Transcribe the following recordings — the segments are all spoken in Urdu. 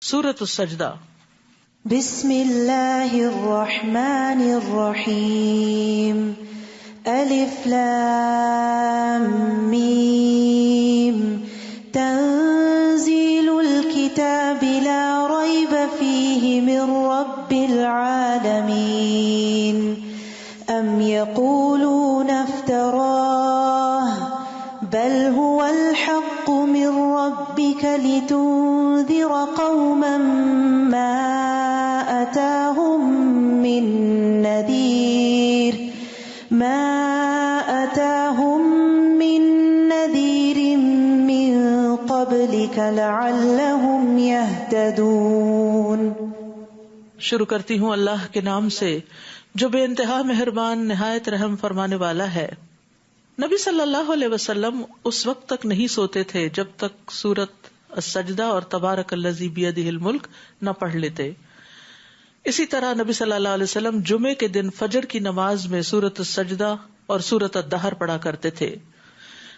سورۃ السجدہ۔ بسم اللہ الرحمن الرحیم، الف لام میم، تنزیل الکتاب لا ریب فیہ من رب العالمین، ام یقولون افتراہ بل هو الحق من ربك لتنذر قوما ما أتاهم من نذير من قبلك لعلهم يهتدون۔ شروع کرتی ہوں اللہ کے نام سے جو بے انتہا مہربان نہایت رحم فرمانے والا ہے۔ نبی صلی اللہ علیہ وسلم اس وقت تک نہیں سوتے تھے جب تک سورۃ السجدہ اور تبارک الذی بیدہ الملک نہ پڑھ لیتے۔ اسی طرح نبی صلی اللہ علیہ وسلم جمعے کے دن فجر کی نماز میں سورۃ السجدہ اور سورۃ الدہر پڑھا کرتے تھے۔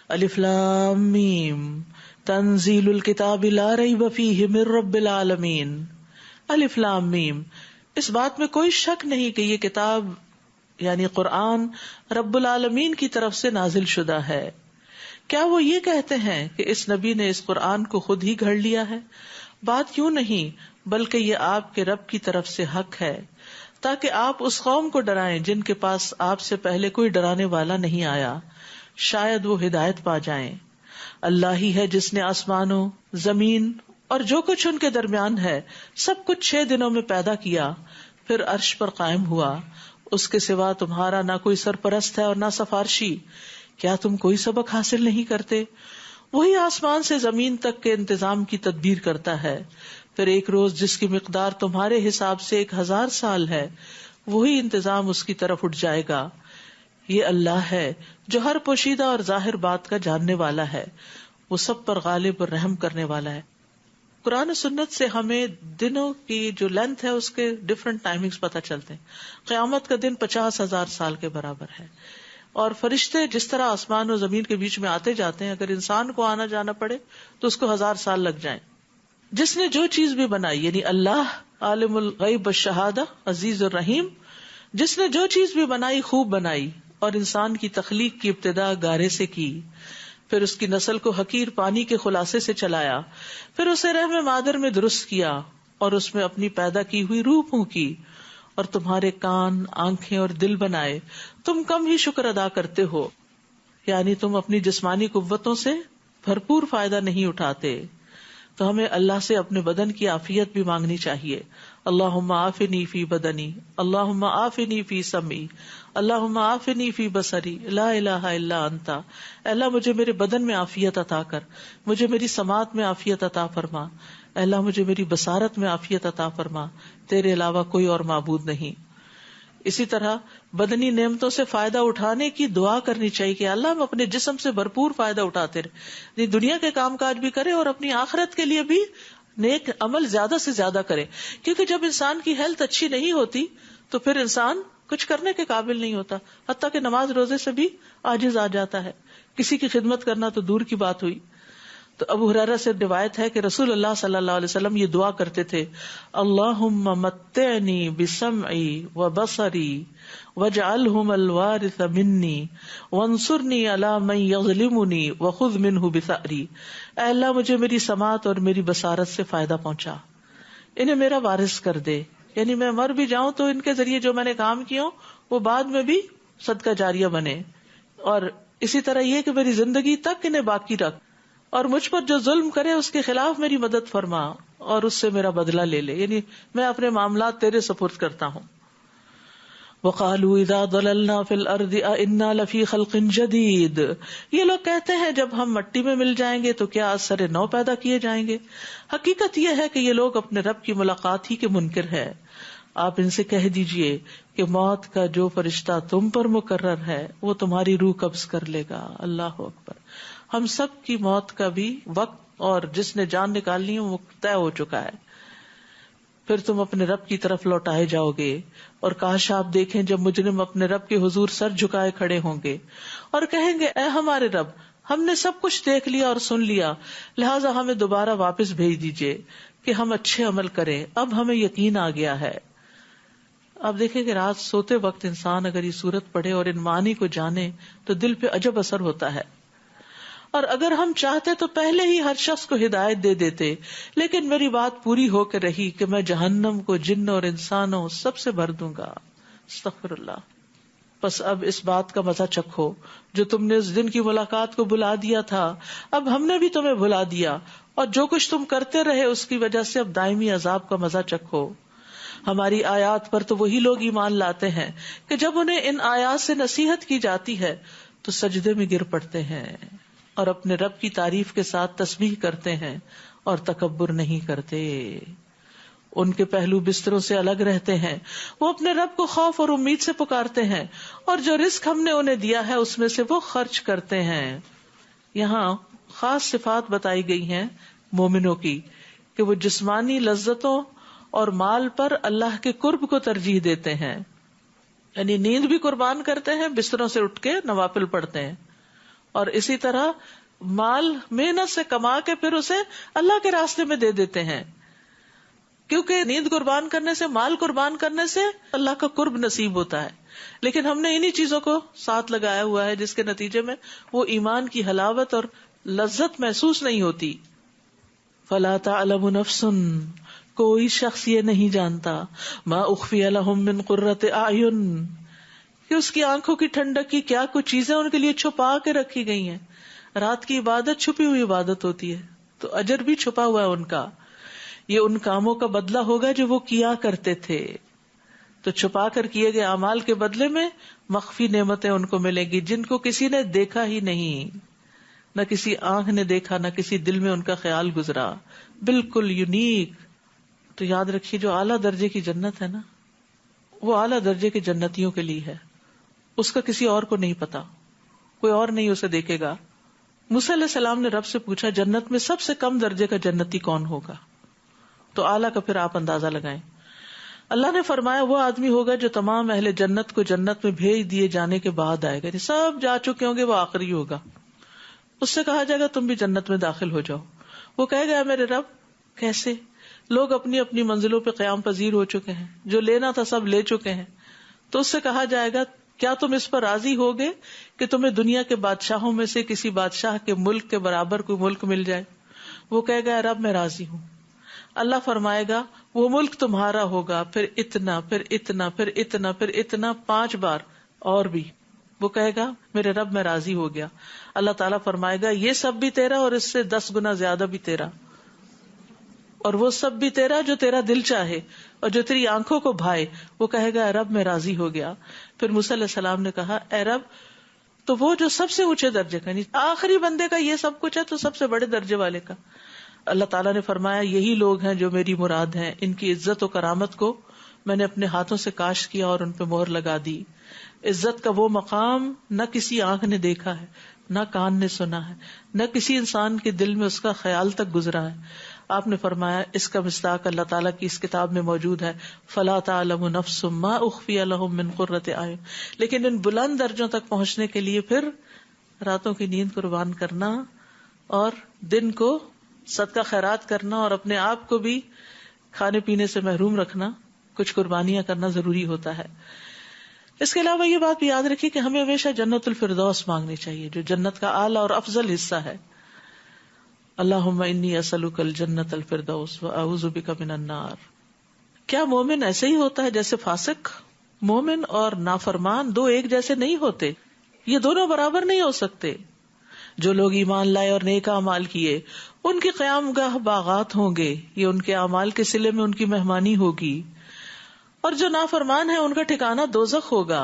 الف لام میم، تنزیل الکتاب لا ریب فیہ من رب العالمین۔ الف لام میم، اس بات میں کوئی شک نہیں کہ یہ کتاب یعنی قرآن رب العالمین کی طرف سے نازل شدہ ہے۔ کیا وہ یہ کہتے ہیں کہ اس نبی نے اس قرآن کو خود ہی گھڑ لیا ہے؟ بات کیوں نہیں، بلکہ یہ آپ کے رب کی طرف سے حق ہے، تاکہ آپ اس قوم کو ڈرائیں جن کے پاس آپ سے پہلے کوئی ڈرانے والا نہیں آیا، شاید وہ ہدایت پا جائیں۔ اللہ ہی ہے جس نے آسمانوں، زمین اور جو کچھ ان کے درمیان ہے سب کچھ 6 دنوں میں پیدا کیا، پھر عرش پر قائم ہوا۔ اس کے سوا تمہارا نہ کوئی سرپرست ہے اور نہ سفارشی، کیا تم کوئی سبق حاصل نہیں کرتے؟ وہی آسمان سے زمین تک کے انتظام کی تدبیر کرتا ہے، پھر ایک روز جس کی مقدار تمہارے حساب سے 1000 سال ہے، وہی انتظام اس کی طرف اٹھ جائے گا۔ یہ اللہ ہے جو ہر پوشیدہ اور ظاہر بات کا جاننے والا ہے، وہ سب پر غالب اور رحم کرنے والا ہے۔ قرآن و سنت سے ہمیں دنوں کی جو لینتھ ہے اس کے ڈفرنٹ ٹائمنگز پتہ چلتے ہیں۔ قیامت کا دن 50,000 سال کے برابر ہے، اور فرشتے جس طرح آسمان و زمین کے بیچ میں آتے جاتے ہیں، اگر انسان کو آنا جانا پڑے تو اس کو 1000 سال لگ جائیں۔ جس نے جو چیز بھی بنائی، یعنی اللہ عالم الغیب والشہادہ عزیز الرحیم، جس نے جو چیز بھی بنائی خوب بنائی، اور انسان کی تخلیق کی ابتدا گارے سے کی، پھر اس کی نسل کو حقیر پانی کے خلاصے سے چلایا، پھر اسے رحم مادر میں درست کیا اور اس میں اپنی پیدا کی ہوئی روح پھونکی، اور تمہارے کان، آنکھیں اور دل بنائے، تم کم ہی شکر ادا کرتے ہو، یعنی تم اپنی جسمانی قوتوں سے بھرپور فائدہ نہیں اٹھاتے۔ تو ہمیں اللہ سے اپنے بدن کی عافیت بھی مانگنی چاہیے۔ اللہم عافنی فی بدنی، اللہم عافنی فی سمعی، اللہم عافنی فی بصری، لا الہ الا انت۔ اللہ مجھے میرے بدن میں عافیت عطا کر، مجھے میری سماعت میں عافیت عطا فرما، اللہ مجھے میری بصارت میں عافیت عطا فرما، تیرے علاوہ کوئی اور معبود نہیں۔ اسی طرح بدنی نعمتوں سے فائدہ اٹھانے کی دعا کرنی چاہیے کہ اللہ ہم اپنے جسم سے بھرپور فائدہ اٹھاتے رہے، دنیا کے کام کاج بھی کرے اور اپنی آخرت کے لیے بھی نیک عمل زیادہ سے زیادہ کرے، کیونکہ جب انسان کی ہیلتھ اچھی نہیں ہوتی تو پھر انسان کچھ کرنے کے قابل نہیں ہوتا، حتیٰ کہ نماز روزے سے بھی عاجز آ جاتا ہے، کسی کی خدمت کرنا تو دور کی بات ہوئی۔ تو ابو ہریرہ سے روایت ہے کہ رسول اللہ صلی اللہ علیہ وسلم یہ دعا کرتے تھے، اللہم متعنی بسمعی وبصری واجعلہم الوارث منی وانصرنی علی من یظلمنی وخذ منہ بثأری۔ اے اللہ مجھے میری سماعت اور میری بصارت سے فائدہ پہنچا، انہیں میرا وارث کر دے، یعنی میں مر بھی جاؤں تو ان کے ذریعے جو میں نے کام کیا وہ بعد میں بھی صدقہ جاریہ بنے، اور اسی طرح یہ کہ میری زندگی تک انہیں باقی رکھ، اور مجھ پر جو ظلم کرے اس کے خلاف میری مدد فرما اور اس سے میرا بدلہ لے لے، یعنی میں اپنے معاملات تیرے سپرد کرتا ہوں۔ وقالوا اذا ضللنا في الارض انا لفی خلق جدید، یہ لوگ کہتے ہیں جب ہم مٹی میں مل جائیں گے تو کیا از سر نو پیدا کیے جائیں گے؟ حقیقت یہ ہے کہ یہ لوگ اپنے رب کی ملاقات ہی کے منکر ہے۔ آپ ان سے کہہ دیجئے کہ موت کا جو فرشتہ تم پر مقرر ہے وہ تمہاری روح قبض کر لے گا۔ اللہ اکبر۔ ہم سب کی موت کا بھی وقت اور جس نے جان نکالنی ہے وہ طے ہو چکا ہے، پھر تم اپنے رب کی طرف لوٹائے جاؤ گے، اور کاش آپ دیکھیں جب مجرم اپنے رب کے حضور سر جھکائے کھڑے ہوں گے اور کہیں گے اے ہمارے رب، ہم نے سب کچھ دیکھ لیا اور سن لیا، لہٰذا ہمیں دوبارہ واپس بھیج دیجئے، کہ ہم اچھے عمل کریں. اب ہمیں یقین آ گیا ہے. اب دیکھیں کہ رات سوتے وقت انسان اگر یہ سورت پڑھے اور ان معانی کو جانے تو دل پہ عجب اثر ہوتا ہے. اور اگر ہم چاہتے تو پہلے ہی ہر شخص کو ہدایت دے دیتے، لیکن میری بات پوری ہو کے رہی کہ میں جہنم کو جن اور انسانوں سب سے بھر دوں گا. استغفر اللہ. بس اب اس بات کا مزہ چکھو جو تم نے اس دن کی ملاقات کو بلا دیا تھا، اب ہم نے بھی تمہیں بلا دیا، اور جو کچھ تم کرتے رہے اس کی وجہ سے اب دائمی عذاب کا مزہ چکھو. ہماری آیات پر تو وہی لوگ ایمان لاتے ہیں کہ جب انہیں ان آیات سے نصیحت کی جاتی ہے تو سجدے میں گر پڑتے ہیں اور اپنے رب کی تعریف کے ساتھ تسبیح کرتے ہیں اور تکبر نہیں کرتے. ان کے پہلو بستروں سے الگ رہتے ہیں، وہ اپنے رب کو خوف اور امید سے پکارتے ہیں، اور جو رزق ہم نے انہیں دیا ہے اس میں سے وہ خرچ کرتے ہیں. یہاں خاص صفات بتائی گئی ہیں مومنوں کی کہ وہ جسمانی لذتوں اور مال پر اللہ کے قرب کو ترجیح دیتے ہیں، یعنی نیند بھی قربان کرتے ہیں، بستروں سے اٹھ کے نوافل پڑھتے ہیں، اور اسی طرح مال محنت سے کما کے پھر اسے اللہ کے راستے میں دے دیتے ہیں، کیونکہ نیند قربان کرنے سے، مال قربان کرنے سے اللہ کا قرب نصیب ہوتا ہے. لیکن ہم نے انہی چیزوں کو ساتھ لگایا ہوا ہے جس کے نتیجے میں وہ ایمان کی حلاوت اور لذت محسوس نہیں ہوتی. فلا تعلم نفس، کوئی شخص یہ نہیں جانتا، ما اخفی لہم من قرۃ اعین، کہ اس کی آنکھوں کی ٹھنڈک کی کیا کچھ چیزیں ان کے لیے چھپا کے رکھی گئی ہیں. رات کی عبادت چھپی ہوئی عبادت ہوتی ہے تو اجر بھی چھپا ہوا ہے ان کا. یہ ان کاموں کا بدلہ ہوگا جو وہ کیا کرتے تھے. تو چھپا کر کیے گئے اعمال کے بدلے میں مخفی نعمتیں ان کو ملیں گی جن کو کسی نے دیکھا ہی نہیں، نہ کسی آنکھ نے دیکھا، نہ کسی دل میں ان کا خیال گزرا. بالکل یونیک. تو یاد رکھیے جو اعلیٰ درجے کی جنت ہے نا، وہ اعلیٰ درجے کے جنتیوں کے لیے ہے، اس کا کسی اور کو نہیں پتا، کوئی اور نہیں اسے دیکھے گا. موسیٰ علیہ السلام نے رب سے پوچھا جنت میں سب سے کم درجے کا جنتی کون ہوگا؟ تو اعلیٰ کا پھر آپ اندازہ لگائیں. اللہ نے فرمایا وہ آدمی ہوگا جو تمام اہل جنت کو جنت میں بھیج دیے جانے کے بعد آئے گا، سب جا چکے ہوں گے، وہ آخری ہوگا. اس سے کہا جائے گا تم بھی جنت میں داخل ہو جاؤ. وہ کہے گا میرے رب کیسے؟ لوگ اپنی اپنی منزلوں پہ قیام پذیر ہو چکے ہیں، جو لینا تھا سب لے چکے ہیں. تو اس سے کہا جائے گا کیا تم اس پر راضی ہوگے کہ تمہیں دنیا کے بادشاہوں میں سے کسی بادشاہ کے ملک کے برابر کوئی ملک مل جائے؟ وہ کہے گا رب میں راضی ہوں. اللہ فرمائے گا وہ ملک تمہارا ہوگا، پھر اتنا، پھر اتنا، پھر اتنا، پھر اتنا، 5 بار اور بھی. وہ کہے گا میرے رب میں راضی ہو گیا. اللہ تعالیٰ فرمائے گا یہ سب بھی تیرا اور اس سے 10 گنا زیادہ بھی تیرا، اور وہ سب بھی تیرا جو تیرا دل چاہے اور جو تیری آنکھوں کو بھائے. وہ کہے گا اے رب میں راضی ہو گیا. پھر موسیٰ علیہ السلام نے کہا اے رب تو وہ جو سب سے اونچے درجے کا، آخری بندے کا یہ سب کچھ ہے تو سب سے بڑے درجے والے کا. اللہ تعالیٰ نے فرمایا یہی لوگ ہیں جو میری مراد ہیں، ان کی عزت و کرامت کو میں نے اپنے ہاتھوں سے کاشت کیا اور ان پہ مہر لگا دی. عزت کا وہ مقام نہ کسی آنکھ نے دیکھا ہے، نہ کان نے سنا ہے، نہ کسی انسان کے دل میں اس کا خیال تک گزرا ہے. آپ نے فرمایا اس کا مصداق اللہ تعالیٰ کی اس کتاب میں موجود ہے، فلا تعلم نفس ما اخفی لهم من قرۃ اعین. لیکن ان بلند درجوں تک پہنچنے کے لیے پھر راتوں کی نیند قربان کرنا اور دن کو صدقہ خیرات کرنا اور اپنے آپ کو بھی کھانے پینے سے محروم رکھنا، کچھ قربانیاں کرنا ضروری ہوتا ہے. اس کے علاوہ یہ بات بھی یاد رکھیے کہ ہمیں ہمیشہ جنت الفردوس مانگنی چاہیے جو جنت کا اعلیٰ اور افضل حصہ ہے. اللہم انی اسألک الجنت الفردوس واعوذ بک من النار. کیا مومن ایسے ہی ہوتا ہے جیسے فاسق؟ مومن اور نافرمان دو ایک جیسے نہیں ہوتے، یہ دونوں برابر نہیں ہو سکتے. جو لوگ ایمان لائے اور نیک اعمال کیے ان کی قیام گاہ باغات ہوں گے، یہ ان کے اعمال کے صلے میں ان کی مہمانی ہوگی. اور جو نافرمان ہیں ان کا ٹھکانہ دوزخ ہوگا،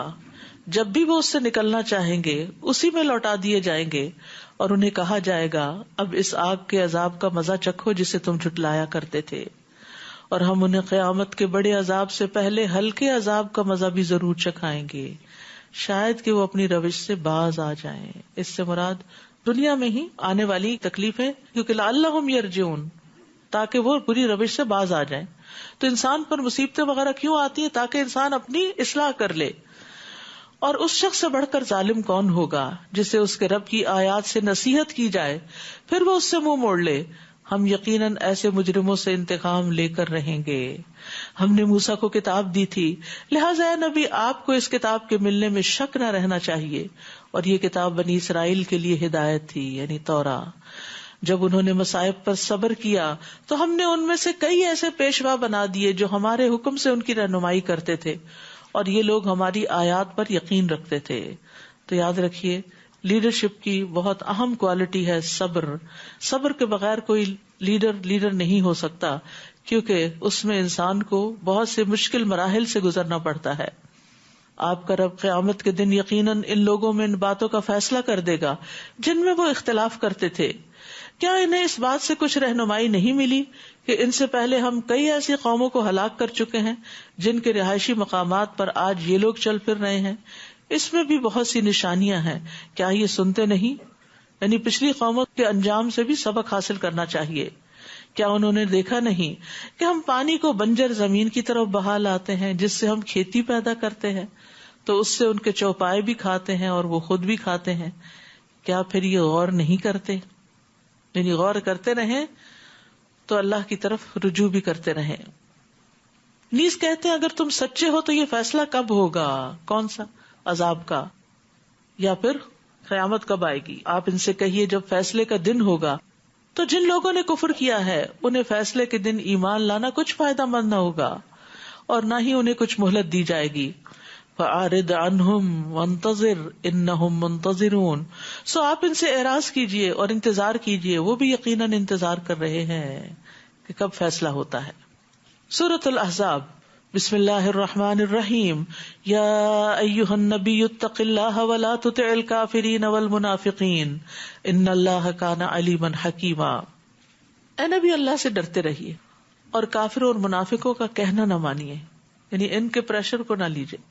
جب بھی وہ اس سے نکلنا چاہیں گے اسی میں لوٹا دیے جائیں گے، اور انہیں کہا جائے گا اب اس آگ کے عذاب کا مزہ چکھو جسے تم جھٹلایا کرتے تھے، اور ہم انہیں قیامت کے بڑے عذاب سے پہلے ہلکے عذاب کا مزہ بھی ضرور چکھائیں گے، شاید کہ وہ اپنی روش سے باز آ جائیں. اس سے مراد دنیا میں ہی آنے والی تکلیفیں، کیونکہ لعلہم یرجعون، تاکہ وہ بری روش سے باز آ جائیں. تو انسان پر مصیبتیں وغیرہ کیوں آتی ہیں؟ تاکہ انسان اپنی اصلاح کر لے. اور اس شخص سے بڑھ کر ظالم کون ہوگا جسے اس کے رب کی آیات سے نصیحت کی جائے پھر وہ اس سے منہ موڑ لے ہم یقیناً ایسے مجرموں سے انتقام لے کر رہیں گے. ہم نے موسیٰ کو کتاب دی تھی، لہٰذا اے نبی آپ کو اس کتاب کے ملنے میں شک نہ رہنا چاہیے، اور یہ کتاب بنی اسرائیل کے لیے ہدایت تھی، یعنی توراہ. جب انہوں نے مصائب پر صبر کیا تو ہم نے ان میں سے کئی ایسے پیشوا بنا دیے جو ہمارے حکم سے ان کی رہنمائی کرتے تھے، اور یہ لوگ ہماری آیات پر یقین رکھتے تھے. تو یاد رکھیے لیڈرشپ کی بہت اہم کوالٹی ہے صبر. صبر کے بغیر کوئی لیڈر نہیں ہو سکتا، کیونکہ اس میں انسان کو بہت سے مشکل مراحل سے گزرنا پڑتا ہے. آپ کا رب قیامت کے دن یقیناً ان لوگوں میں ان باتوں کا فیصلہ کر دے گا جن میں وہ اختلاف کرتے تھے. کیا انہیں اس بات سے کچھ رہنمائی نہیں ملی کہ ان سے پہلے ہم کئی ایسی قوموں کو ہلاک کر چکے ہیں جن کے رہائشی مقامات پر آج یہ لوگ چل پھر رہے ہیں؟ اس میں بھی بہت سی نشانیاں ہیں، کیا یہ سنتے نہیں؟ یعنی پچھلی قوموں کے انجام سے بھی سبق حاصل کرنا چاہیے. کیا انہوں نے دیکھا نہیں کہ ہم پانی کو بنجر زمین کی طرف بہا لاتے ہیں جس سے ہم کھیتی پیدا کرتے ہیں، تو اس سے ان کے چوپائے بھی کھاتے ہیں اور وہ خود بھی کھاتے ہیں. کیا پھر یہ غور نہیں کرتے؟ یعنی غور کرتے رہیں تو اللہ کی طرف رجوع بھی کرتے رہیں. نیز کہتے ہیں اگر تم سچے ہو تو یہ فیصلہ کب ہوگا؟ کون سا؟ عذاب کا، یا پھر قیامت کب آئے گی؟ آپ ان سے کہیے جب فیصلے کا دن ہوگا. تو جن لوگوں نے کفر کیا ہے انہیں فیصلے کے دن ایمان لانا کچھ فائدہ مند نہ ہوگا، اور نہ ہی انہیں کچھ مہلت دی جائے گی. فَأَعْرِضْ عَنْهُمْ وَانتَظِرْ إِنَّهُمْ مُنتَظِرُونَ. سو آپ ان سے اعراض کیجئے اور انتظار کیجئے، وہ بھی یقیناً انتظار کر رہے ہیں کہ کب فیصلہ ہوتا ہے. سورۃ الاحزاب. بسم اللہ الرحمن الرحیم. یا ایھا النبی اتق اللہ ولا تطع الکافرین والمنافقین ان اللہ کان علیما حکیما. اے نبی اللہ سے ڈرتے رہیے اور کافروں اور منافقوں کا کہنا نہ مانیے، یعنی ان کے پریشر کو نہ لیجیے،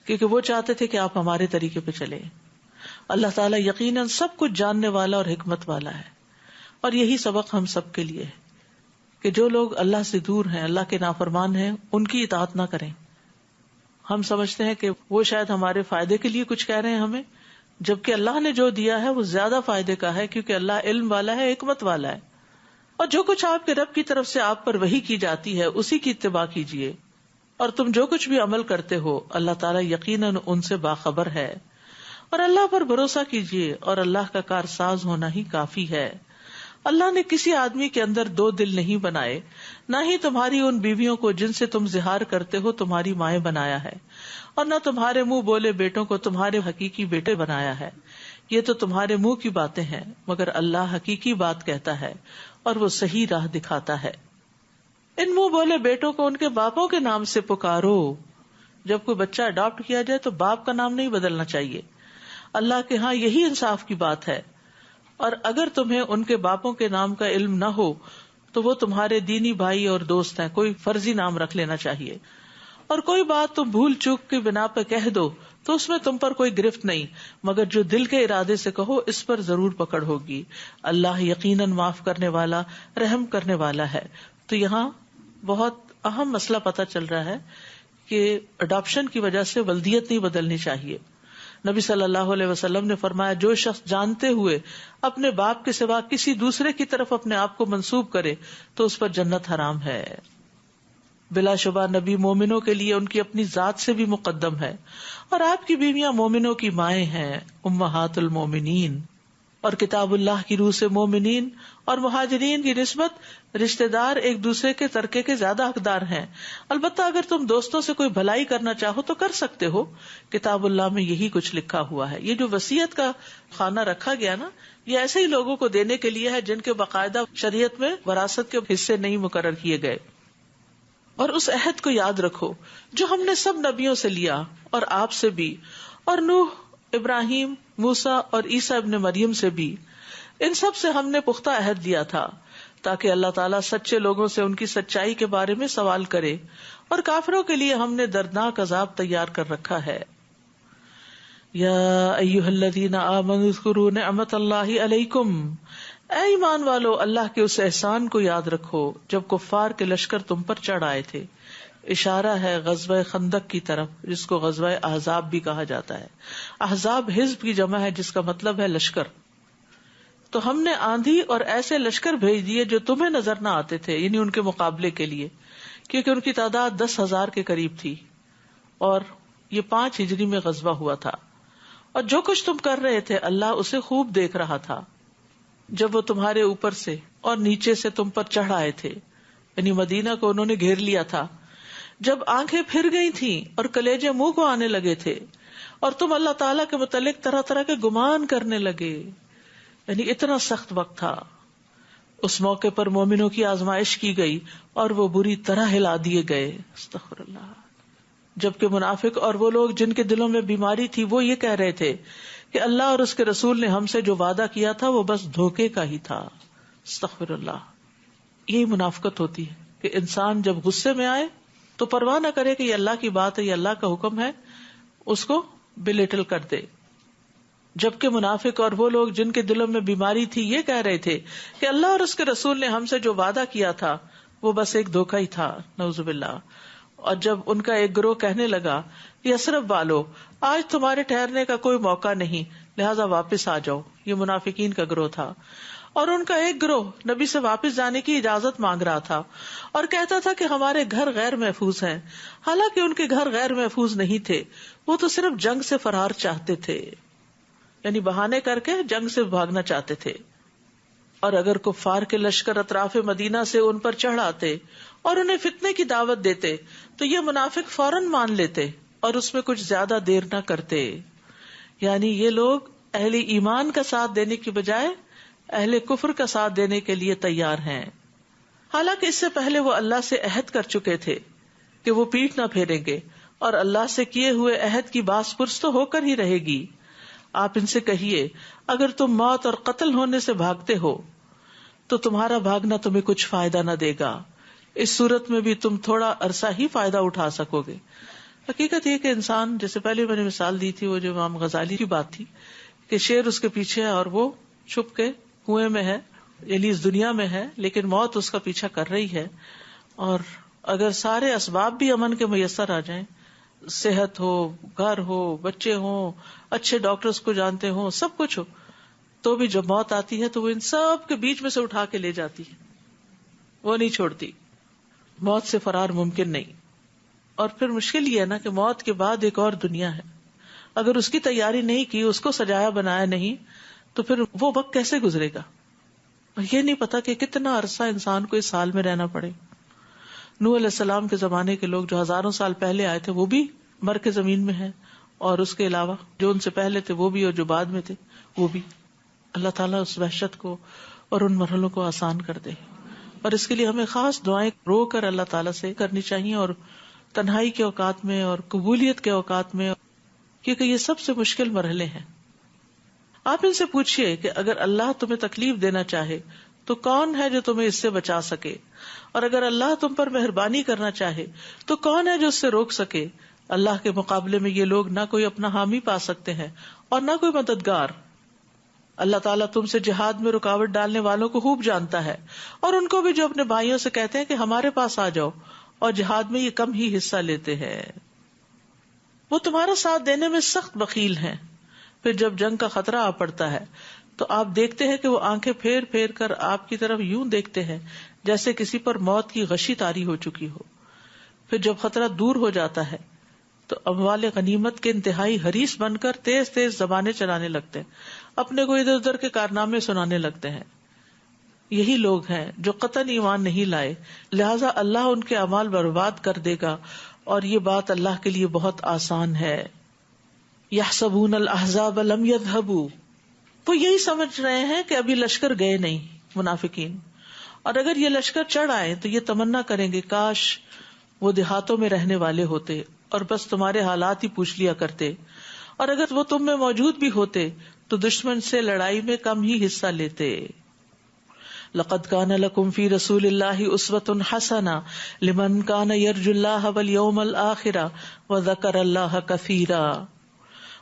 کیونکہ وہ چاہتے تھے کہ آپ ہمارے طریقے پہ چلیں. اللہ تعالیٰ یقیناً سب کچھ جاننے والا اور حکمت والا ہے. اور یہی سبق ہم سب کے لیے ہے کہ جو لوگ اللہ سے دور ہیں، اللہ کے نافرمان ہیں، ان کی اطاعت نہ کریں. ہم سمجھتے ہیں کہ وہ شاید ہمارے فائدے کے لیے کچھ کہہ رہے ہیں ہمیں، جبکہ اللہ نے جو دیا ہے وہ زیادہ فائدے کا ہے، کیونکہ اللہ علم والا ہے، حکمت والا ہے. اور جو کچھ آپ کے رب کی طرف سے آپ پر وحی کی جاتی ہے اسی کی اتباع کیجیے. اور تم جو کچھ بھی عمل کرتے ہو اللہ تعالیٰ یقیناً ان سے باخبر ہے. اور اللہ پر بھروسہ کیجیے، اور اللہ کا کارساز ہونا ہی کافی ہے. اللہ نے کسی آدمی کے اندر دو دل نہیں بنائے، نہ ہی تمہاری ان بیویوں کو جن سے تم زہار کرتے ہو تمہاری مائیں بنایا ہے، اور نہ تمہارے منہ بولے بیٹوں کو تمہارے حقیقی بیٹے بنایا ہے. یہ تو تمہارے منہ کی باتیں ہیں، مگر اللہ حقیقی بات کہتا ہے اور وہ صحیح راہ دکھاتا ہے. ان منہ بولے بیٹوں کو ان کے باپوں کے نام سے پکارو. جب کوئی بچہ اڈاپٹ کیا جائے تو باپ کا نام نہیں بدلنا چاہیے. اللہ کے ہاں یہی انصاف کی بات ہے. اور اگر تمہیں ان کے باپوں کے نام کا علم نہ ہو تو وہ تمہارے دینی بھائی اور دوست ہیں، کوئی فرضی نام رکھ لینا چاہیے. اور کوئی بات تم بھول چوک کی بنا پہ کہہ دو تو اس میں تم پر کوئی گرفت نہیں، مگر جو دل کے ارادے سے کہو اس پر ضرور پکڑ ہوگی. اللہ یقیناً معاف کرنے والا، رحم کرنے والا ہے. تو یہاں بہت اہم مسئلہ پتہ چل رہا ہے کہ اڈاپشن کی وجہ سے ولدیت نہیں بدلنی چاہیے. نبی صلی اللہ علیہ وسلم نے فرمایا جو شخص جانتے ہوئے اپنے باپ کے سوا کسی دوسرے کی طرف اپنے آپ کو منسوب کرے تو اس پر جنت حرام ہے. بلا شبہ نبی مومنوں کے لیے ان کی اپنی ذات سے بھی مقدم ہے، اور آپ کی بیویاں مومنوں کی مائیں ہیں، امہات المومنین. اور کتاب اللہ کی روح سے مومنین اور مہاجرین کی نسبت رشتہ دار ایک دوسرے کے ترکے کے زیادہ حقدار ہیں. البتہ اگر تم دوستوں سے کوئی بھلائی کرنا چاہو تو کر سکتے ہو، کتاب اللہ میں یہی کچھ لکھا ہوا ہے. یہ جو وصیت کا خانہ رکھا گیا نا، یہ ایسے ہی لوگوں کو دینے کے لیے ہے جن کے باقاعدہ شریعت میں وراثت کے حصے نہیں مقرر کیے گئے. اور اس عہد کو یاد رکھو جو ہم نے سب نبیوں سے لیا اور آپ سے بھی، اور نوح، ابراہیم، موسیٰ اور عیسیٰ ابن مریم سے بھی. ان سب سے ہم نے پختہ عہد لیا تھا تاکہ اللہ تعالیٰ سچے لوگوں سے ان کی سچائی کے بارے میں سوال کرے، اور کافروں کے لیے ہم نے دردناک عذاب تیار کر رکھا ہے. یا ایھا الذین آمنوا اذکروا نعمت اللہ علیکم. اے ایمان والو اللہ کے اس احسان کو یاد رکھو جب کفار کے لشکر تم پر چڑھ آئے تھے. اشارہ ہے غزوہ خندق کی طرف، جس کو غزوہ احزاب بھی کہا جاتا ہے. احزاب حزب کی جمع ہے جس کا مطلب ہے لشکر. تو ہم نے آندھی اور ایسے لشکر بھیج دیے جو تمہیں نظر نہ آتے تھے، یعنی ان کے مقابلے کے لیے، کیونکہ ان کی تعداد 10,000 کے قریب تھی، اور یہ 5 ہجری میں غزوہ ہوا تھا، اور جو کچھ تم کر رہے تھے اللہ اسے خوب دیکھ رہا تھا جب وہ تمہارے اوپر سے اور نیچے سے تم پر چڑھ آئے تھے، یعنی مدینہ کو انہوں نے گھیر لیا تھا، جب آنکھیں پھر گئی تھیں اور کلیجے منہ کو آنے لگے تھے، اور تم اللہ تعالیٰ کے متعلق طرح طرح کے گمان کرنے لگے، یعنی اتنا سخت وقت تھا۔ اس موقع پر مومنوں کی آزمائش کی گئی اور وہ بری طرح ہلا دیے گئے، استغفر اللہ۔ جبکہ منافق اور وہ لوگ جن کے دلوں میں بیماری تھی وہ یہ کہہ رہے تھے کہ اللہ اور اس کے رسول نے ہم سے جو وعدہ کیا تھا وہ بس دھوکے کا ہی تھا، استغفر اللہ۔ یہی منافقت ہوتی ہے کہ انسان جب غصے میں آئے تو پرواہ نہ کرے کہ یہ اللہ کی بات ہے، یہ اللہ کا حکم ہے، اس کو بلیٹل کر دے۔ جبکہ منافق اور وہ لوگ جن کے دلوں میں بیماری تھی یہ کہہ رہے تھے کہ اللہ اور اس کے رسول نے ہم سے جو وعدہ کیا تھا وہ بس ایک دھوکہ ہی تھا، نعوذ باللہ۔ اور جب ان کا ایک گروہ کہنے لگا، یثرب والو، آج تمہارے ٹھہرنے کا کوئی موقع نہیں، لہذا واپس آ جاؤ، یہ منافقین کا گروہ تھا، اور ان کا ایک گروہ نبی سے واپس جانے کی اجازت مانگ رہا تھا اور کہتا تھا کہ ہمارے گھر غیر محفوظ ہیں، حالانکہ ان کے گھر غیر محفوظ نہیں تھے، وہ تو صرف جنگ سے فرار چاہتے تھے، یعنی بہانے کر کے جنگ سے بھاگنا چاہتے تھے۔ اور اگر کفار کے لشکر اطراف مدینہ سے ان پر چڑھ آتے اور انہیں فتنے کی دعوت دیتے تو یہ منافق فوراً مان لیتے اور اس میں کچھ زیادہ دیر نہ کرتے، یعنی یہ لوگ اہل ایمان کا ساتھ دینے کی بجائے اہل کفر کا ساتھ دینے کے لیے تیار ہیں، حالانکہ اس سے پہلے وہ اللہ سے عہد کر چکے تھے کہ وہ پیٹھ نہ پھیریں گے، اور اللہ سے کیے ہوئے عہد کی باز پرس تو ہو کر ہی رہے گی۔ آپ ان سے کہیے، اگر تم موت اور قتل ہونے سے بھاگتے ہو تو تمہارا بھاگنا تمہیں کچھ فائدہ نہ دے گا، اس صورت میں بھی تم تھوڑا عرصہ ہی فائدہ اٹھا سکو گے۔ حقیقت یہ کہ انسان، جیسے پہلے میں نے مثال دی تھی، وہ جو امام غزالی کی بات تھی کہ شیر اس کے پیچھے ہے اور وہ چھپ کے کنویں میں ہے، یعنی اس دنیا میں ہے، لیکن موت اس کا پیچھا کر رہی ہے، اور اگر سارے اسباب بھی امن کے میسر آ جائیں، صحت ہو، گھر ہو، بچے ہوں، اچھے ڈاکٹرز کو جانتے ہوں، سب کچھ ہو، تو بھی جب موت آتی ہے تو وہ ان سب کے بیچ میں سے اٹھا کے لے جاتی ہے، وہ نہیں چھوڑتی۔ موت سے فرار ممکن نہیں۔ اور پھر مشکل یہ ہے نا کہ موت کے بعد ایک اور دنیا ہے، اگر اس کی تیاری نہیں کی، اس کو سجایا بنایا نہیں، تو پھر وہ وقت کیسے گزرے گا؟ یہ نہیں پتا کہ کتنا عرصہ انسان کو اس حال میں رہنا پڑے۔ نوح علیہ السلام کے زمانے کے لوگ جو ہزاروں سال پہلے آئے تھے وہ بھی مر کے زمین میں ہیں، اور اس کے علاوہ جو ان سے پہلے تھے وہ بھی، اور جو بعد میں تھے وہ بھی۔ اللہ تعالیٰ اس وحشت کو اور ان مرحلوں کو آسان کر دے، اور اس کے لیے ہمیں خاص دعائیں رو کر اللہ تعالیٰ سے کرنی چاہیے، اور تنہائی کے اوقات میں اور قبولیت کے اوقات میں، کیونکہ یہ سب سے مشکل مرحلے ہیں۔ آپ ان سے پوچھئے کہ اگر اللہ تمہیں تکلیف دینا چاہے تو کون ہے جو تمہیں اس سے بچا سکے، اور اگر اللہ تم پر مہربانی کرنا چاہے تو کون ہے جو اس سے روک سکے؟ اللہ کے مقابلے میں یہ لوگ نہ کوئی اپنا حامی پا سکتے ہیں اور نہ کوئی مددگار۔ اللہ تعالیٰ تم سے جہاد میں رکاوٹ ڈالنے والوں کو خوب جانتا ہے، اور ان کو بھی جو اپنے بھائیوں سے کہتے ہیں کہ ہمارے پاس آ جاؤ، اور جہاد میں یہ کم ہی حصہ لیتے ہیں۔ وہ تمہارا ساتھ دینے میں سخت بخیل ہیں، پھر جب جنگ کا خطرہ آ پڑتا ہے تو آپ دیکھتے ہیں کہ وہ آنکھیں پھیر پھیر کر آپ کی طرف یوں دیکھتے ہیں جیسے کسی پر موت کی غشی طاری ہو چکی ہو۔ پھر جب خطرہ دور ہو جاتا ہے تو اموال غنیمت کے انتہائی حریص بن کر تیز تیز زبانیں چلانے لگتے ہیں، اپنے کو ادھر ادھر کے کارنامے سنانے لگتے ہیں۔ یہی لوگ ہیں جو قطعاً ایمان نہیں لائے، لہٰذا اللہ ان کے اعمال برباد کر دے گا، اور یہ بات اللہ کے لیے بہت آسان ہے۔ یحسبون الاحزاب لم یذهبوا، وہ یہی سمجھ رہے ہیں کہ ابھی لشکر گئے نہیں، منافقین، اور اگر یہ لشکر چڑھ آئے تو یہ تمنا کریں گے کاش وہ دیہاتوں میں رہنے والے ہوتے اور بس تمہارے حالات ہی پوچھ لیا کرتے، اور اگر وہ تم میں موجود بھی ہوتے تو دشمن سے لڑائی میں کم ہی حصہ لیتے۔ لقد كان لكم في رسول الله اسوة حسنة لمن كان يرجو الله واليوم الآخر وذكر الله كثيرا۔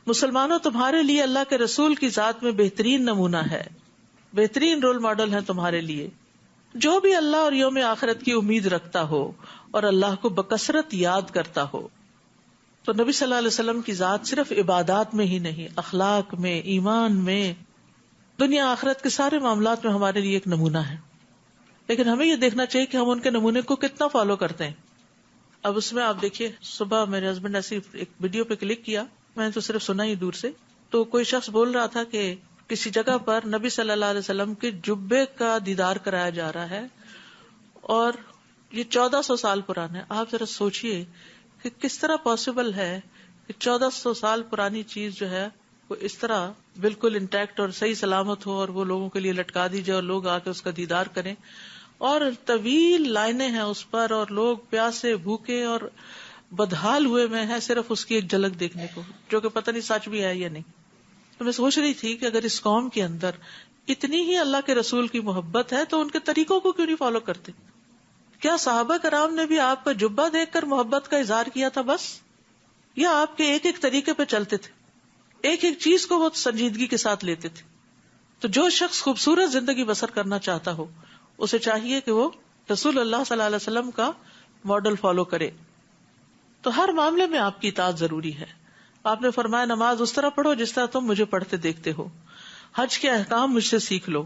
مسلمانوں، تمہارے لیے اللہ کے رسول کی ذات میں بہترین نمونہ ہے، بہترین رول ماڈل ہے تمہارے لیے، جو بھی اللہ اور یوم آخرت کی امید رکھتا ہو اور اللہ کو بکثرت یاد کرتا ہو۔ تو نبی صلی اللہ علیہ وسلم کی ذات صرف عبادات میں ہی نہیں، اخلاق میں، ایمان میں، دنیا آخرت کے سارے معاملات میں ہمارے لیے ایک نمونہ ہے، لیکن ہمیں یہ دیکھنا چاہیے کہ ہم ان کے نمونے کو کتنا فالو کرتے ہیں. اب اس میں آپ دیکھیے، صبح میرے ہسبینڈ ایسی ایک ویڈیو پہ کلک کیا، میں نے تو صرف سنا ہی دور سے، تو کوئی شخص بول رہا تھا کہ کسی جگہ پر نبی صلی اللہ علیہ وسلم کے جبے کا دیدار کرایا جا رہا ہے اور یہ 1400 سال پرانا ہے. آپ ذرا سوچئے کہ کس طرح پاسبل ہے کہ 1400 سال پرانی چیز جو ہے وہ اس طرح بالکل انٹیکٹ اور صحیح سلامت ہو اور وہ لوگوں کے لیے لٹکا دی جائے اور لوگ آ کے اس کا دیدار کریں، اور طویل لائنیں ہیں اس پر اور لوگ پیاسے بھوکے اور بدحال ہوئے میں ہیں صرف اس کی ایک جھلک دیکھنے کو، جو کہ پتہ نہیں سچ بھی ہے یا نہیں. تو میں سوچ رہی تھی کہ اگر اس قوم کے اندر اتنی ہی اللہ کے رسول کی محبت ہے تو ان کے طریقوں کو کیوں نہیں فالو کرتے؟ کیا صحابہ کرام نے بھی آپ کا جبہ دیکھ کر محبت کا اظہار کیا تھا بس، یا آپ کے ایک ایک طریقے پہ چلتے تھے، ایک ایک چیز کو بہت سنجیدگی کے ساتھ لیتے تھے؟ تو جو شخص خوبصورت زندگی بسر کرنا چاہتا ہو اسے چاہیے کہ وہ رسول اللہ صلی اللہ علیہ وسلم کا ماڈل فالو کرے. تو ہر معاملے میں آپ کی اطاعت ضروری ہے. آپ نے فرمایا نماز اس طرح پڑھو جس طرح تم مجھے پڑھتے دیکھتے ہو، حج کے احکام مجھ سے سیکھ لو،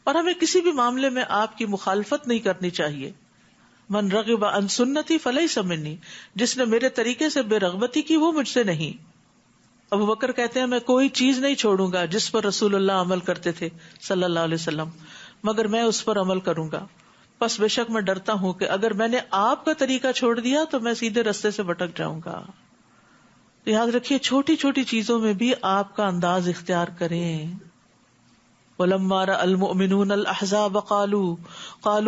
اور ہمیں کسی بھی معاملے میں آپ کی مخالفت نہیں کرنی چاہیے. من رغب عن سنتی فلیس منی، جس نے میرے طریقے سے بے رغبتی کی وہ مجھ سے نہیں. ابو بکر کہتے ہیں میں کوئی چیز نہیں چھوڑوں گا جس پر رسول اللہ عمل کرتے تھے صلی اللہ علیہ وسلم، مگر میں اس پر عمل کروں گا. بس بے شک میں ڈرتا ہوں کہ اگر میں نے آپ کا طریقہ چھوڑ دیا تو میں سیدھے رستے سے بھٹک جاؤں گا. یاد رکھیے چھوٹی چھوٹی چیزوں میں بھی آپ کا انداز اختیار کریں. وَلَمَّا رَأَى الْمُؤْمِنُونَ الْأَحْزَابَ قَالُوا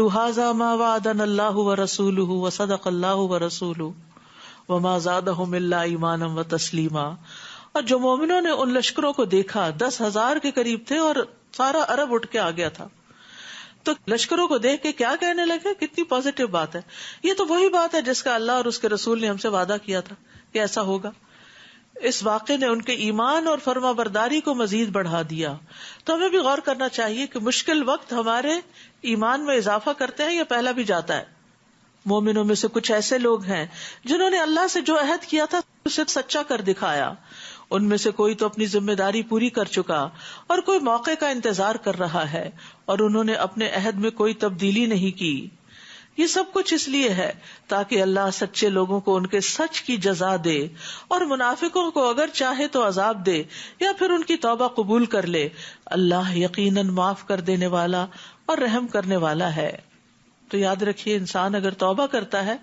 هَذَا مَا وَعَدَنَا اللَّهُ وَرَسُولُهُ وَصَدَقَ اللَّهُ وَرَسُولُهُ وَمَا زَادَهُمْ إِلَّا إِيمَانًا وَتَسْلِيمًا. اور جو مومنوں نے ان لشکروں کو دیکھا 10,000 کے قریب تھے اور سارا عرب اٹھ کے آ گیا تھا، تو لشکروں کو دیکھ کے کیا کہنے لگے؟ کتنی پازیٹیو بات ہے، یہ تو وہی بات ہے جس کا اللہ اور اس کے رسول نے ہم سے وعدہ کیا تھا کہ ایسا ہوگا. اس واقعے نے ان کے ایمان اور فرما برداری کو مزید بڑھا دیا. تو ہمیں بھی غور کرنا چاہیے کہ مشکل وقت ہمارے ایمان میں اضافہ کرتے ہیں یا پہلا بھی جاتا ہے. مومنوں میں سے کچھ ایسے لوگ ہیں جنہوں نے اللہ سے جو عہد کیا تھا اسے سچا کر دکھایا. ان میں سے کوئی تو اپنی ذمہ داری پوری کر چکا اور کوئی موقع کا انتظار کر رہا ہے، اور انہوں نے اپنے عہد میں کوئی تبدیلی نہیں کی. یہ سب کچھ اس لیے ہے تاکہ اللہ سچے لوگوں کو ان کے سچ کی جزا دے، اور منافقوں کو اگر چاہے تو عذاب دے یا پھر ان کی توبہ قبول کر لے. اللہ یقیناً معاف کر دینے والا اور رحم کرنے والا ہے. تو یاد رکھیے انسان اگر توبہ کرتا ہے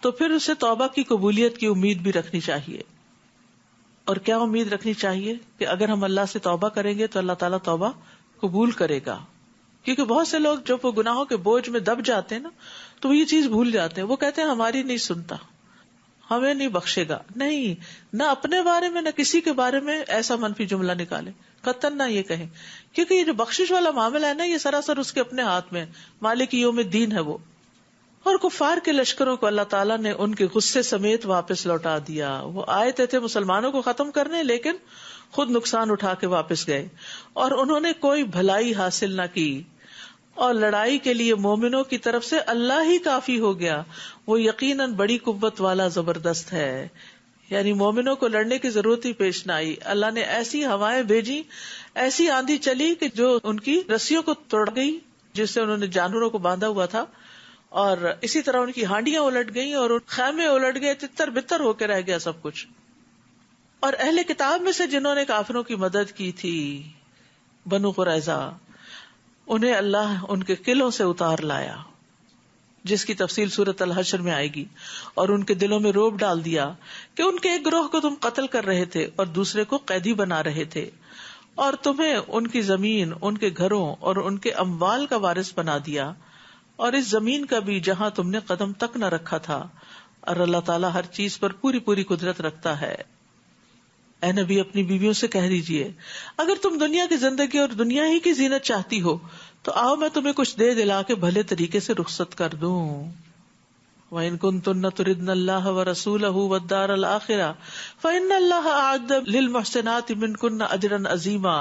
تو پھر اسے توبہ کی قبولیت کی امید بھی رکھنی چاہیے. اور کیا امید رکھنی چاہیے؟ کہ اگر ہم اللہ سے توبہ کریں گے تو اللہ تعالیٰ توبہ قبول کرے گا. کیونکہ بہت سے لوگ جب وہ گناہوں کے بوجھ میں دب جاتے ہیں نا تو وہ یہ چیز بھول جاتے ہیں. وہ کہتے ہیں ہماری نہیں سنتا، ہمیں نہیں بخشے گا. نہیں، نہ اپنے بارے میں نہ کسی کے بارے میں ایسا منفی جملہ نکالے، قطعاً نہ یہ کہیں، کیونکہ یہ جو بخشش والا معاملہ ہے نا یہ سراسر اس کے اپنے ہاتھ میں، مالک یوم الدین ہے وہ. اور کفار کے لشکروں کو اللہ تعالیٰ نے ان کے غصے سمیت واپس لوٹا دیا. وہ آئے تھے مسلمانوں کو ختم کرنے، لیکن خود نقصان اٹھا کے واپس گئے، اور انہوں نے کوئی بھلائی حاصل نہ کی. اور لڑائی کے لیے مومنوں کی طرف سے اللہ ہی کافی ہو گیا، وہ یقیناً بڑی قوت والا زبردست ہے. یعنی مومنوں کو لڑنے کی ضرورت ہی پیش نہ آئی. اللہ نے ایسی ہوائیں بھیجی، ایسی آندھی چلی کہ جو ان کی رسیوں کو توڑ گئی جس سے انہوں نے جانوروں کو باندھا ہوا تھا، اور اسی طرح ان کی ہانڈیاں الٹ گئیں اور خیمے الٹ گئے، تتر بتر ہو کے رہ گیا سب کچھ. اور اہل کتاب میں سے جنہوں نے کافروں کی مدد کی تھی، بنو قریظہ، انہیں اللہ ان کے قلعوں سے اتار لایا، جس کی تفصیل سورۃ الحشر میں آئے گی. اور ان کے دلوں میں رعب ڈال دیا کہ ان کے ایک گروہ کو تم قتل کر رہے تھے اور دوسرے کو قیدی بنا رہے تھے، اور تمہیں ان کی زمین، ان کے گھروں اور ان کے اموال کا وارث بنا دیا، اور اس زمین کا بھی جہاں تم نے قدم تک نہ رکھا تھا. اور اللہ تعالیٰ ہر چیز پر پوری پوری قدرت رکھتا ہے. اے نبی اپنی بیویوں سے کہہ دیجئے اگر تم دنیا کی زندگی اور دنیا ہی کی زینت چاہتی ہو تو آؤ میں تمہیں کچھ دے دلا کے بھلے طریقے سے رخصت کر دوں. وَإِن كُنتُنَّ تُرِدْنَ اللَّهَ وَرَسُولَهُ وَالدَّارَ الْآخِرَةَ فَإِنَّ اللَّهَ أَعَدَّ لِلْمُحْسِنَاتِ مِنكُنَّ أَجْرًا عَظِيمًا.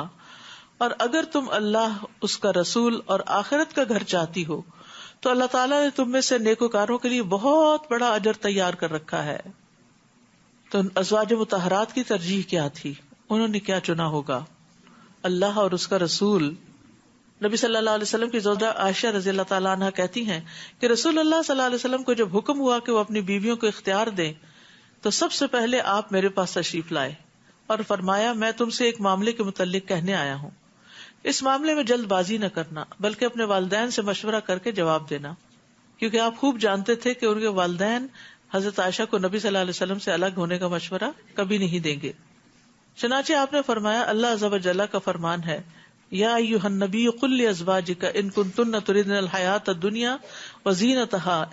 اور اگر تم اللہ، اس کا رسول اور آخرت کا گھر چاہتی ہو تو اللہ تعالیٰ نے تم میں سے نیکوکاروں کے لیے بہت بڑا اجر تیار کر رکھا ہے. تو ازواج مطہرات کی ترجیح کیا تھی؟ انہوں نے کیا چنا ہوگا؟ اللہ اور اس کا رسول. نبی صلی اللہ علیہ وسلم کی زوجہ عائشہ رضی اللہ تعالیٰ عنہ کہتی ہیں کہ رسول اللہ صلی اللہ علیہ وسلم کو جب حکم ہوا کہ وہ اپنی بیویوں کو اختیار دیں تو سب سے پہلے آپ میرے پاس تشریف لائے اور فرمایا میں تم سے ایک معاملے کے متعلق کہنے آیا ہوں. اس معاملے میں جلد بازی نہ کرنا بلکہ اپنے والدین سے مشورہ کر کے جواب دینا، کیونکہ آپ خوب جانتے تھے کہ ان کے والدین حضرت عائشہ کو نبی صلی اللہ علیہ وسلم سے الگ ہونے کا مشورہ کبھی نہیں دیں گے. چنانچہ آپ نے فرمایا اللہ عز و جل کا فرمان ہے یا ایھا النبی قل لازواجک ان کنتن تردن الحیات الدنیا وزینتها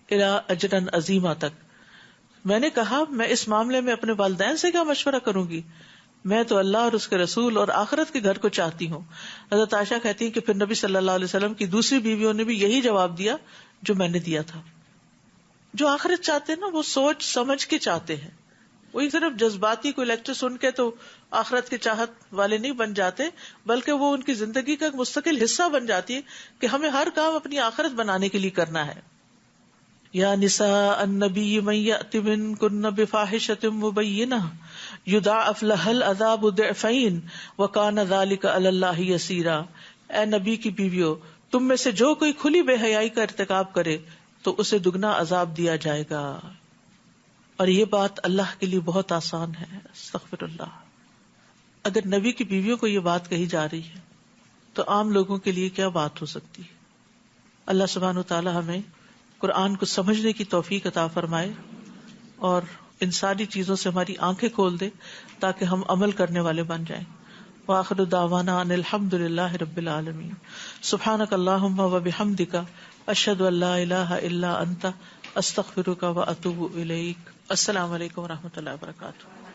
الی اجر عظیم تک. میں نے کہا میں اس معاملے میں اپنے والدین سے کیا مشورہ کروں گی، میں تو اللہ اور اس کے رسول اور آخرت کے گھر کو چاہتی ہوں. حضرت عائشہ کہتی ہیں کہ پھر نبی صلی اللہ علیہ وسلم کی دوسری بیویوں نے بھی یہی جواب دیا جو میں نے دیا تھا. جو آخرت چاہتے ہیں نا وہ سوچ سمجھ کے چاہتے ہیں، وہی صرف جذباتی کوئی لیکچر سن کے تو آخرت کے چاہت والے نہیں بن جاتے، بلکہ وہ ان کی زندگی کا ایک مستقل حصہ بن جاتی ہے کہ ہمیں ہر کام اپنی آخرت بنانے کے لیے کرنا ہے. یا نساء النبی من یأت منکن بفاحشۃ مبینہ یضاعف لها العذاب ضعفین وکان ذلک علی اللہ یسیرا. اے نبی کی بیویوں، تم میں سے جو کوئی کھلی بے حیائی کا ارتکاب کرے تو اسے دگنا عذاب دیا جائے گا، اور یہ بات اللہ کے لیے بہت آسان ہے. استغفر اللہ. اگر نبی کی بیویوں کو یہ بات کہی جا رہی ہے تو عام لوگوں کے لیے کیا بات ہو سکتی ہے. اللہ سبحانہ وتعالی ہمیں قرآن کو سمجھنے کی توفیق عطا فرمائے اور ان ساری چیزوں سے ہماری آنکھیں کھول دے تاکہ ہم عمل کرنے والے بن جائیں. وآخر دعوانا ان الحمد للہ رب العالمین. سبحانک اللہم وبحمدک اشہد ان لا الہ الا انت استغفرک واتوب الیک. السلام علیکم ورحمۃ اللہ وبرکاتہ.